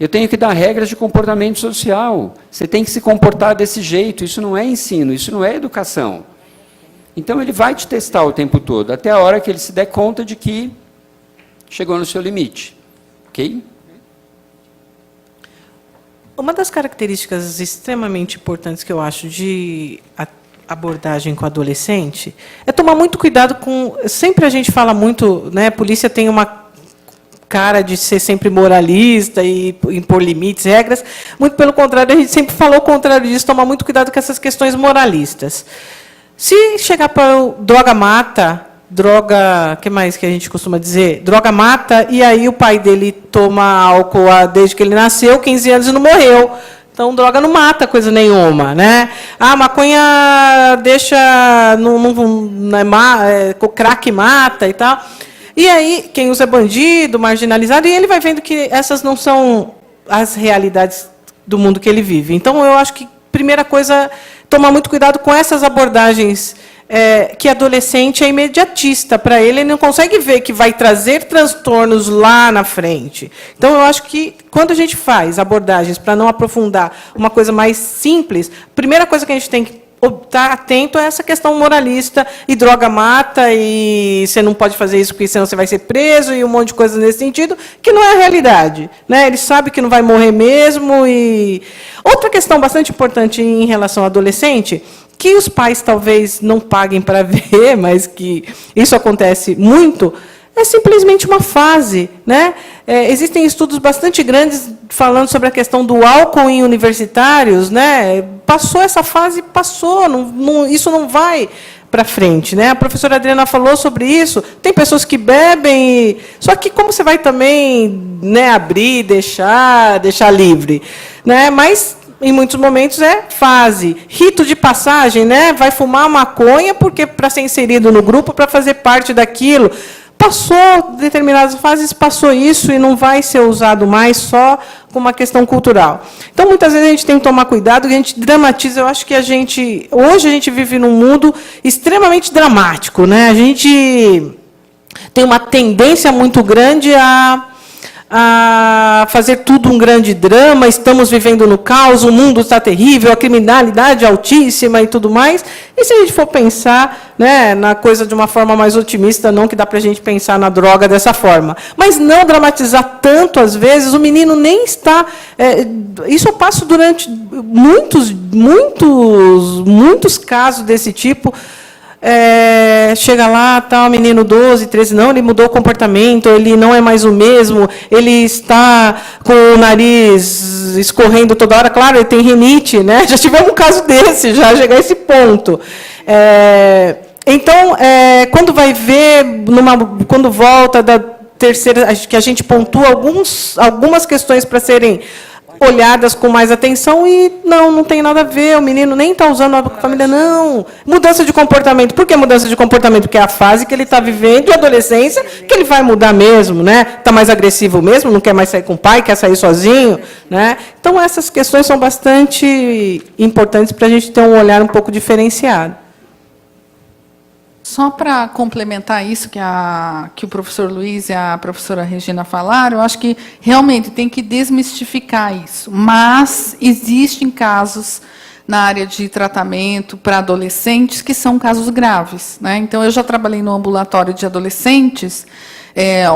Eu tenho que dar regras de comportamento social. Você tem que se comportar desse jeito, isso não é ensino, isso não é educação. Então, ele vai te testar o tempo todo, até a hora que ele se der conta de que chegou no seu limite. Ok? Uma das características extremamente importantes que eu acho de abordagem com adolescente é tomar muito cuidado com... Sempre a gente fala muito, né, a polícia tem uma cara de ser sempre moralista e impor limites, regras. Muito pelo contrário, a gente sempre falou o contrário disso, tomar muito cuidado com essas questões moralistas. Se chegar para o droga mata, droga, o que mais que a gente costuma dizer? Droga mata, e aí o pai dele toma álcool desde que ele nasceu, 15 anos e não morreu. Então, droga não mata coisa nenhuma, né? Ah, maconha deixa... o crack mata e tal. E aí, quem usa é bandido, marginalizado, e ele vai vendo que essas não são as realidades do mundo que ele vive. Então, eu acho que, primeira coisa, tomar muito cuidado com essas abordagens que adolescente é imediatista. Para ele não consegue ver que vai trazer transtornos lá na frente. Então, eu acho que, quando a gente faz abordagens para não aprofundar uma coisa mais simples, a primeira coisa que a gente tem que estar atento a essa questão moralista, e droga mata, e você não pode fazer isso porque senão você vai ser preso, e um monte de coisas nesse sentido, que não é a realidade. Né? Ele sabe que não vai morrer mesmo. E outra questão bastante importante em relação ao adolescente, que os pais talvez não paguem para ver, mas que isso acontece muito, é simplesmente uma fase. Né? Existem estudos bastante grandes falando sobre a questão do álcool em universitários. Né? Passou essa fase, passou, isso não vai para frente. Né? A professora Adriana falou sobre isso. Tem pessoas que bebem, só que como você vai também, né, abrir, deixar livre? Né? Mas, em muitos momentos, é fase. Rito de passagem, né? Vai fumar maconha porque para ser inserido no grupo, para fazer parte daquilo. Passou determinadas fases, passou isso e não vai ser usado mais só como uma questão cultural. Então, muitas vezes, a gente tem que tomar cuidado, e a gente dramatiza. Eu acho que hoje a gente vive num mundo extremamente dramático. Né? A gente tem uma tendência muito grande a a fazer tudo um grande drama, estamos vivendo no caos, o mundo está terrível, a criminalidade altíssima e tudo mais. E se a gente for pensar, né, na coisa de uma forma mais otimista, não que dá para a gente pensar na droga dessa forma, mas não dramatizar tanto, às vezes, o menino nem está... isso eu passo durante muitos casos desse tipo. Chega lá, tá, o menino 12, 13, não, ele mudou o comportamento, ele não é mais o mesmo, ele está com o nariz escorrendo toda hora, claro, ele tem rinite, né? Já tivemos um caso desse, já chegar a esse ponto. Então, quando vai ver, quando volta da terceira, acho que a gente pontua algumas questões para serem olhadas com mais atenção e não tem nada a ver, o menino nem está usando a família, não. Mudança de comportamento. Por que mudança de comportamento? Porque é a fase que ele está vivendo, de adolescência, que ele vai mudar mesmo, né? Está mais agressivo mesmo, não quer mais sair com o pai, quer sair sozinho, né? Então, essas questões são bastante importantes para a gente ter um olhar um pouco diferenciado. Só para complementar isso que o professor Luiz e a professora Regina falaram, eu acho que realmente tem que desmistificar isso. Mas existem casos na área de tratamento para adolescentes que são casos graves, né? Então, eu já trabalhei no ambulatório de adolescentes,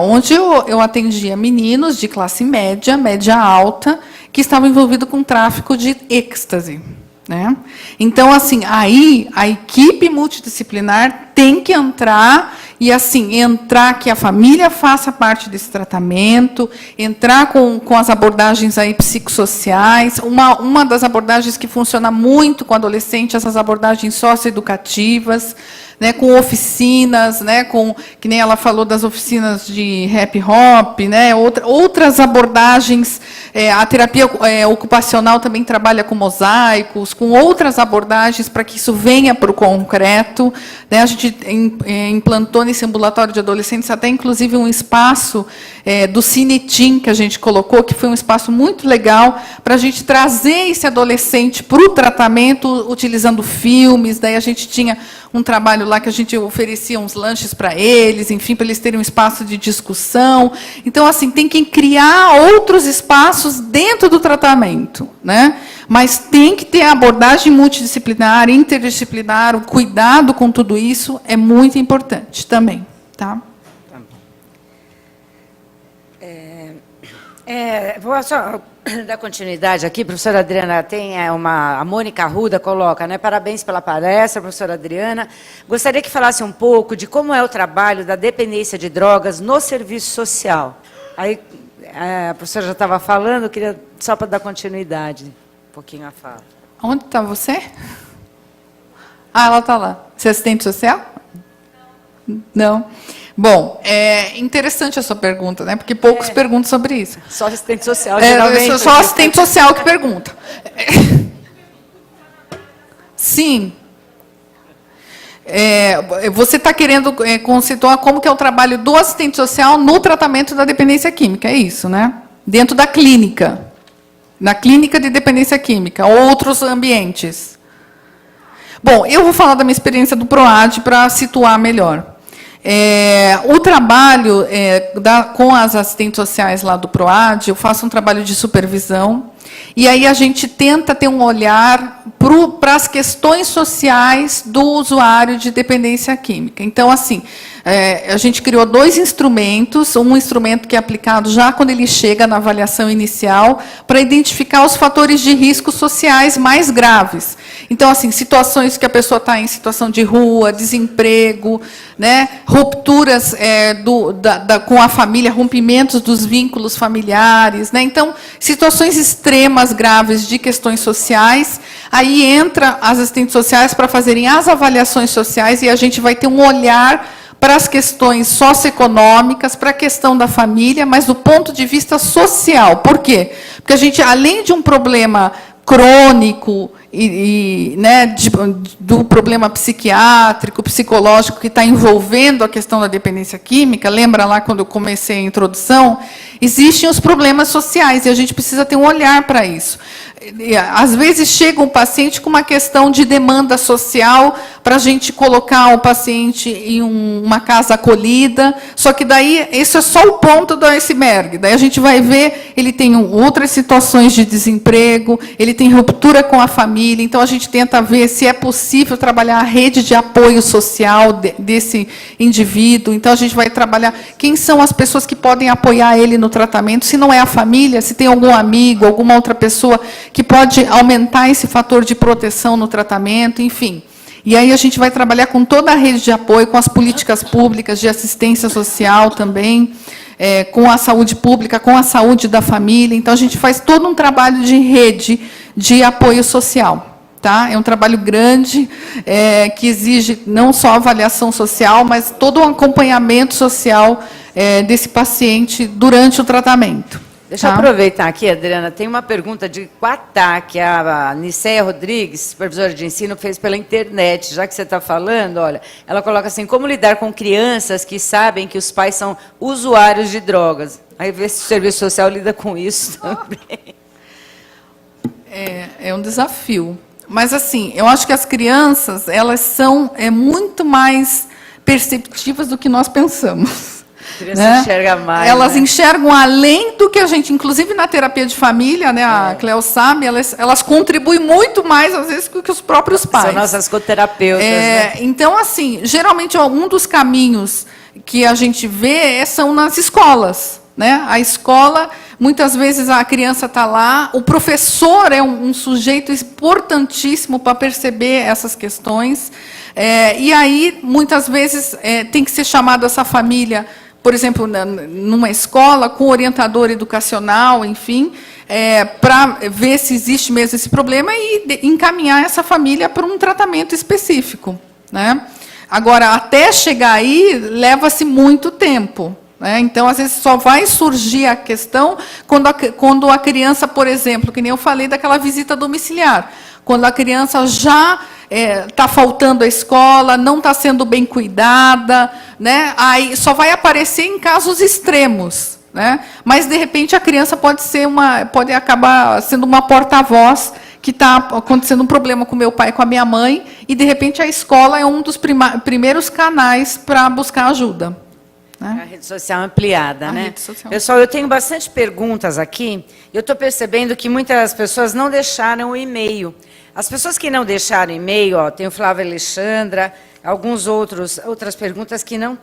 onde eu atendia meninos de classe média, média alta, que estavam envolvidos com tráfico de êxtase. Né? Então, assim, aí a equipe multidisciplinar tem que entrar e, assim, entrar que a família faça parte desse tratamento, entrar com as abordagens aí psicossociais. Uma das abordagens que funciona muito com adolescente, essas abordagens socioeducativas, né, com oficinas, né, que nem ela falou das oficinas de rap hop, né, outras abordagens, a terapia ocupacional também trabalha com mosaicos, com outras abordagens para que isso venha para o concreto, né. A gente implantou nesse ambulatório de adolescentes até, inclusive, um espaço do Cinetim que a gente colocou, que foi um espaço muito legal para a gente trazer esse adolescente para o tratamento, utilizando filmes. Daí a gente tinha um trabalho lá que a gente oferecia uns lanches para eles, enfim, para eles terem um espaço de discussão. Então, assim, tem que criar outros espaços dentro do tratamento, né? Mas tem que ter a abordagem multidisciplinar, interdisciplinar, o cuidado com tudo isso é muito importante também, tá? Vou só dar continuidade aqui, professora Adriana, tem a Mônica Arruda coloca, né? Parabéns pela palestra, professora Adriana. Gostaria que falasse um pouco de como é o trabalho da dependência de drogas no serviço social. Aí a professora já estava falando, eu queria só para dar continuidade, um pouquinho a fala. Onde está você? Ah, ela está lá. Você é assistente social? Não. Bom, é interessante a sua pergunta, né? Porque poucos perguntam sobre isso. Só assistente social, geralmente. Só assistente social que pergunta. Sim. Você está querendo conceituar como que é o trabalho do assistente social no tratamento da dependência química, é isso, né? Dentro da clínica. Na clínica de dependência química, ou outros ambientes. Bom, eu vou falar da minha experiência do PROAD para situar melhor. O trabalho com as assistentes sociais lá do PROAD, eu faço um trabalho de supervisão, e aí a gente tenta ter um olhar para as questões sociais do usuário de dependência química. Então, assim, a gente criou 2 instrumentos, um instrumento que é aplicado já quando ele chega na avaliação inicial, para identificar os fatores de risco sociais mais graves. Então, assim, situações que a pessoa está em situação de rua, desemprego, né, rupturas com a família, rompimentos dos vínculos familiares, né? Então, situações extremas, graves de questões sociais, aí entra as assistentes sociais para fazerem as avaliações sociais e a gente vai ter um olhar para as questões socioeconômicas, para a questão da família, mas do ponto de vista social. Por quê? Porque a gente, além de um problema crônico né, do problema psiquiátrico, psicológico que está envolvendo a questão da dependência química, lembra lá quando eu comecei a introdução, existem os problemas sociais e a gente precisa ter um olhar para isso. às vezes chega um paciente com uma questão de demanda social para a gente colocar o paciente em uma casa acolhida, só que daí esse é só o ponto do iceberg. Daí a gente vai ver, ele tem outras situações de desemprego, ele tem ruptura com a família, então a gente tenta ver se é possível trabalhar a rede de apoio social desse indivíduo, então a gente vai trabalhar quem são as pessoas que podem apoiar ele no tratamento, se não é a família, se tem algum amigo, alguma outra pessoa que pode aumentar esse fator de proteção no tratamento, enfim. E aí a gente vai trabalhar com toda a rede de apoio, com as políticas públicas de assistência social também, com a saúde pública, com a saúde da família. Então, a gente faz todo um trabalho de rede de apoio social. Tá? É um trabalho grande, que exige não só avaliação social, mas todo um acompanhamento social desse paciente durante o tratamento. Deixa eu aproveitar aqui, Adriana, tem uma pergunta de Quatá, que a Nicéia Rodrigues, supervisora de ensino, fez pela internet. Já que você está falando, olha, ela coloca assim, como lidar com crianças que sabem que os pais são usuários de drogas? Aí vê se o serviço social lida com isso também. É um desafio. Mas, assim, eu acho que as crianças, elas são muito mais perceptivas do que nós pensamos. Né? Enxerga mais, elas enxergam além do que a gente, inclusive na terapia de família, né, a Cleo sabe, elas contribuem muito mais, às vezes, do que os próprios pais. São nossas coterapeutas. Né? Então, assim, geralmente, um dos caminhos que a gente vê são nas escolas. Né? A escola, muitas vezes, a criança está lá, o professor é um sujeito importantíssimo para perceber essas questões, e aí, muitas vezes, tem que ser chamado essa família, por exemplo, numa escola, com orientador educacional, enfim, para ver se existe mesmo esse problema e encaminhar essa família para um tratamento específico. Né? Agora, até chegar aí, leva-se muito tempo. Né? Então, às vezes, só vai surgir a questão quando a criança, por exemplo, que nem eu falei daquela visita domiciliar, quando a criança já está faltando à escola, não está sendo bem cuidada, né? Aí só vai aparecer em casos extremos, né? Mas de repente a criança pode acabar sendo uma porta-voz que está acontecendo um problema com meu pai, com a minha mãe, e de repente a escola é um dos primeiros canais para buscar ajuda. Né? A rede social ampliada, né? Pessoal, eu tenho bastante perguntas aqui. Eu estou percebendo que muitas pessoas não deixaram o e-mail. As pessoas que não deixaram e-mail, tem o Flávio Alexandra, alguns outras perguntas que não,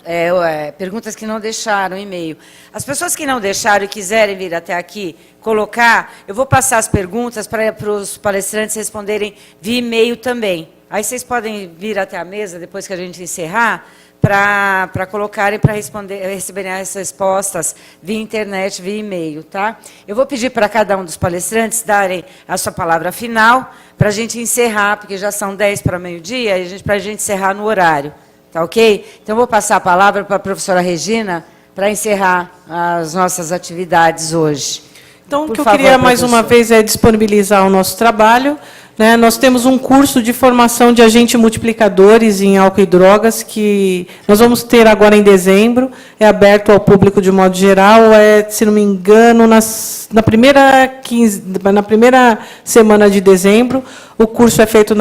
perguntas que não deixaram e-mail. As pessoas que não deixaram e quiserem vir até aqui colocar, eu vou passar as perguntas para os palestrantes responderem via e-mail também. Aí vocês podem vir até a mesa depois que a gente encerrar, para colocarem, para receberem as respostas via internet, via e-mail. Tá? Eu vou pedir para cada um dos palestrantes darem a sua palavra final, para a gente encerrar, porque já são 10 para meio-dia, para a gente encerrar no horário. Tá ok? Então, eu vou passar a palavra para a professora Regina, para encerrar as nossas atividades hoje. Então, o que eu queria, mais uma vez, é disponibilizar o nosso trabalho. Né? Nós temos um curso de formação de agentes multiplicadores em álcool e drogas, que nós vamos ter agora em dezembro, é aberto ao público de modo geral, se não me engano, na primeira semana de dezembro. O curso é feito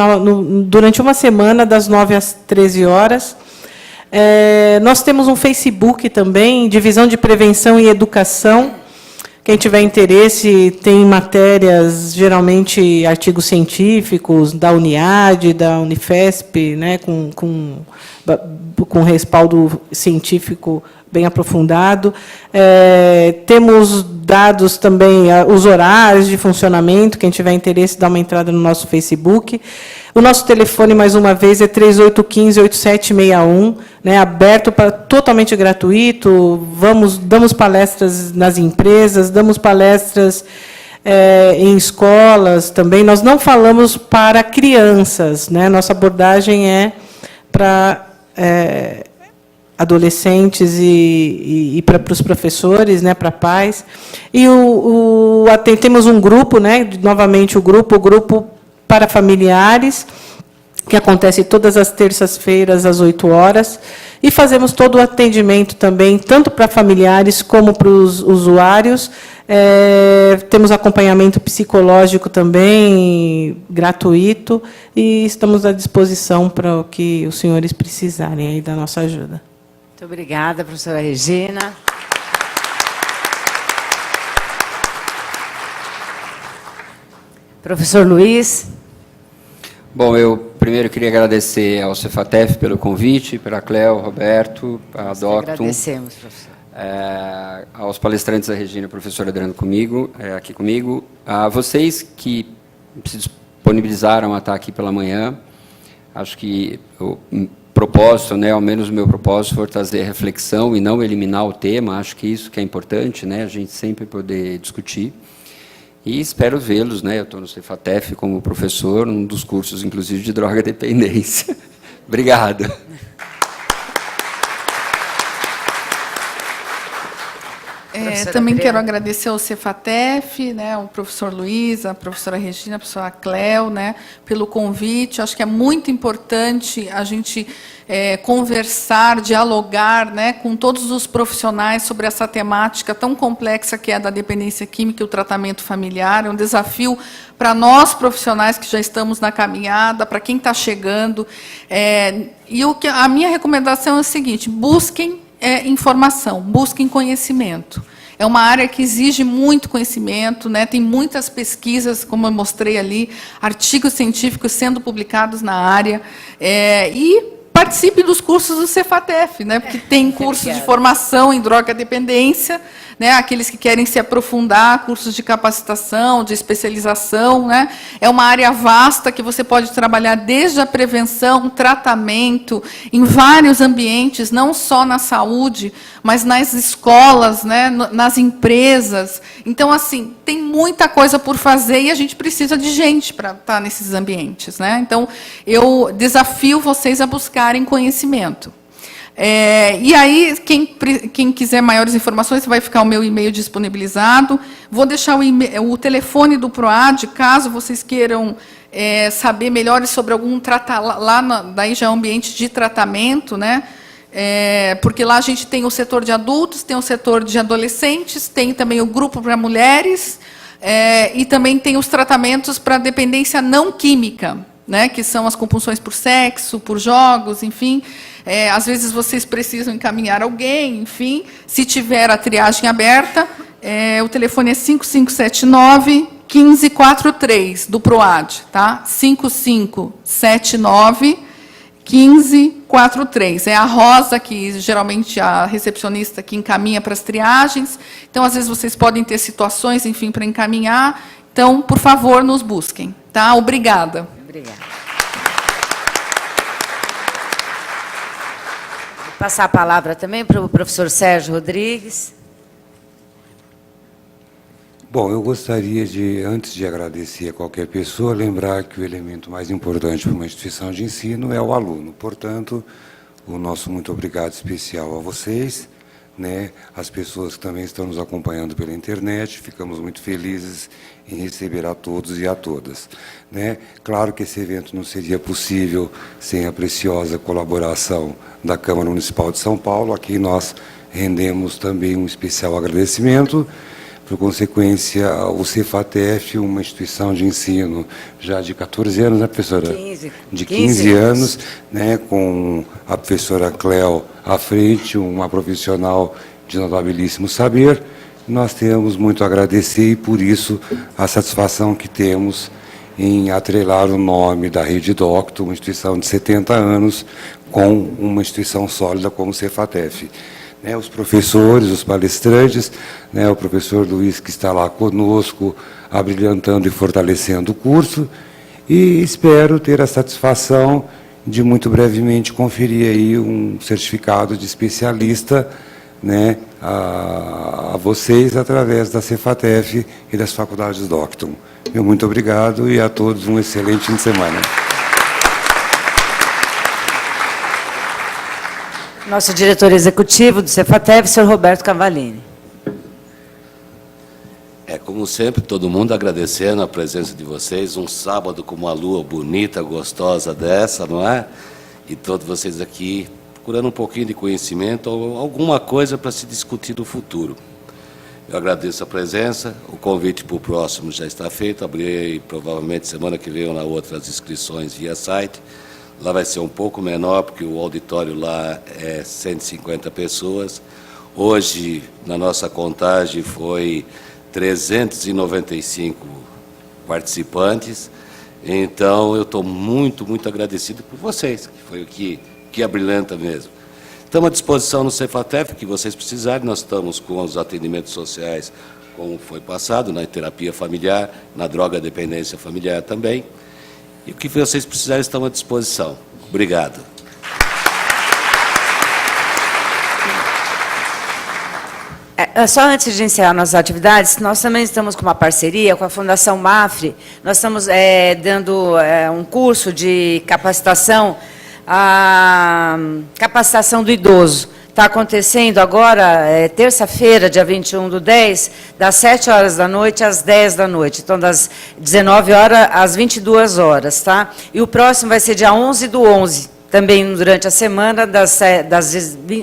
durante uma semana, das 9 às 13 horas. Nós temos um Facebook também, Divisão de Prevenção e Educação. Quem tiver interesse, tem matérias, geralmente artigos científicos, da Uniad, da Unifesp, né, com respaldo científico bem aprofundado. Temos dados também, os horários de funcionamento, quem tiver interesse, dá uma entrada no nosso Facebook. O nosso telefone, mais uma vez, é 3815-8761, né, aberto totalmente gratuito. Damos palestras nas empresas, damos palestras em escolas também. Nós não falamos para crianças, né, nossa abordagem é para adolescentes e para os professores, né, para pais. E temos um grupo, né, novamente o grupo para familiares, que acontece todas as terças-feiras, às 8 horas. E fazemos todo o atendimento também, tanto para familiares como para os usuários. Temos acompanhamento psicológico também, gratuito, e estamos à disposição para o que os senhores precisarem aí da nossa ajuda. Muito obrigada, professora Regina. Professor Luiz. Bom, eu primeiro queria agradecer ao Cefatef pelo convite, pela Cleo, Roberto, a Doctum. Agradecemos, professor. Aos palestrantes, a Regina e a professora Adriano aqui comigo, a vocês que se disponibilizaram a estar aqui pela manhã. Acho que o propósito, né, ao menos o meu propósito, foi trazer reflexão e não eliminar o tema. Acho que isso que é importante, né, a gente sempre poder discutir. E espero vê-los, né? Eu estou no Cefatef como professor, um dos cursos, inclusive, de droga-dependência. Obrigado. Também quero agradecer ao Cefatef, né, ao professor Luiz, a professora Regina, a professora Cleo, né, pelo convite. Acho que é muito importante a gente conversar, dialogar, né, com todos os profissionais sobre essa temática tão complexa que é a da dependência química e o tratamento familiar. É um desafio para nós, profissionais, que já estamos na caminhada, para quem está chegando. A minha recomendação é a seguinte: busquem informação, busquem conhecimento. É uma área que exige muito conhecimento, né? Tem muitas pesquisas, como eu mostrei ali, artigos científicos sendo publicados na área, e participe dos cursos do Cefatef, né? Porque tem cursos de formação em droga-dependência, né? Aqueles que querem se aprofundar, cursos de capacitação, de especialização, né? É uma área vasta que você pode trabalhar desde a prevenção, tratamento, em vários ambientes, não só na saúde, mas nas escolas, né? Nas empresas. Então, assim, tem muita coisa por fazer e a gente precisa de gente para estar nesses ambientes, né? Então, eu desafio vocês a buscarem conhecimento. E aí, quem quiser maiores informações, vai ficar o meu e-mail disponibilizado. Vou deixar o telefone do PROAD, caso vocês queiram saber melhores sobre algum daí já é um ambiente de tratamento, né? Porque lá a gente tem o setor de adultos, tem o setor de adolescentes, tem também o grupo para mulheres, e também tem os tratamentos para dependência não química, né, que são as compulsões por sexo, por jogos, enfim. Às vezes vocês precisam encaminhar alguém, enfim. Se tiver a triagem aberta, o telefone é 5579-1543, do PROAD, tá? 5579-1543. É a Rosa, que geralmente a recepcionista que encaminha para as triagens. Então, às vezes, vocês podem ter situações, enfim, para encaminhar. Então, por favor, nos busquem. Tá? Obrigada. Obrigada. Vou passar a palavra também para o professor Sérgio Rodrigues. Bom, eu gostaria de, antes de agradecer a qualquer pessoa, lembrar que o elemento mais importante para uma instituição de ensino é o aluno. Portanto, o nosso muito obrigado especial a vocês, né, as pessoas que também estão nos acompanhando pela internet. Ficamos muito felizes em receber a todos e a todas, né? Claro que esse evento não seria possível sem a preciosa colaboração da Câmara Municipal de São Paulo, a quem nós rendemos também um especial agradecimento. Por consequência, o Cefatef, uma instituição de ensino já de 14 anos, né, professora? 15. De 15 anos, né, com a professora Cleo à frente, uma profissional de notabilíssimo saber. Nós temos muito a agradecer e, por isso, a satisfação que temos em atrelar o nome da Rede Doctum, uma instituição de 70 anos, com uma instituição sólida como o Cefatef. Né, os professores, os palestrantes, né, o professor Luiz, que está lá conosco, abrilhantando e fortalecendo o curso, e espero ter a satisfação de, muito brevemente, conferir aí um certificado de especialista, né, a vocês, através da Cefatef e das faculdades Doctum. Meu muito obrigado e a todos um excelente fim de semana. Nosso diretor executivo do Cefatef, senhor Roberto Cavalini. Como como sempre, todo mundo agradecendo a presença de vocês. Um sábado com uma lua bonita, gostosa dessa, não é? E todos vocês aqui procurando um pouquinho de conhecimento ou alguma coisa para se discutir no futuro. Eu agradeço a presença. O convite para o próximo já está feito. Abrirei provavelmente semana que vem ou na outra as inscrições via site. Lá vai ser um pouco menor, porque o auditório lá é 150 pessoas. Hoje, na nossa contagem, foi 395 participantes. Então, eu estou muito, muito agradecido por vocês, que foi o que abrilhanta mesmo. Estamos à disposição no Cefatef, que vocês precisarem. Nós estamos com os atendimentos sociais, como foi passado, na terapia familiar, na droga-dependência familiar também. E o que vocês precisarem, estamos à disposição. Obrigado. Só antes de encerrar nossas atividades, nós também estamos com uma parceria com a Fundação Mafre. Nós estamos dando um curso de capacitação, capacitação do idoso. Está acontecendo agora, terça-feira, dia 21/10, das 7 horas da noite às 10 da noite. Então, das 19 horas às 22 horas, tá? E o próximo vai ser dia 11/11, também durante a semana, das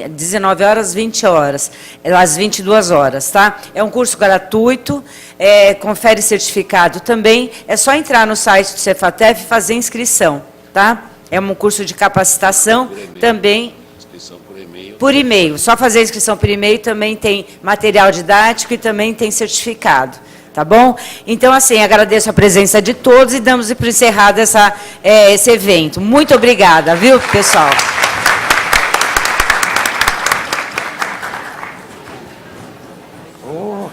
19 horas às 20 horas, às 22 horas, tá? É um curso gratuito, confere certificado também. É só entrar no site do Cefatef e fazer inscrição, tá? É um curso de capacitação também. Por e-mail, só fazer a inscrição por e-mail, também tem material didático e também tem certificado, tá bom? Então, assim, agradeço a presença de todos e damos por encerrado esse evento. Muito obrigada, viu, pessoal?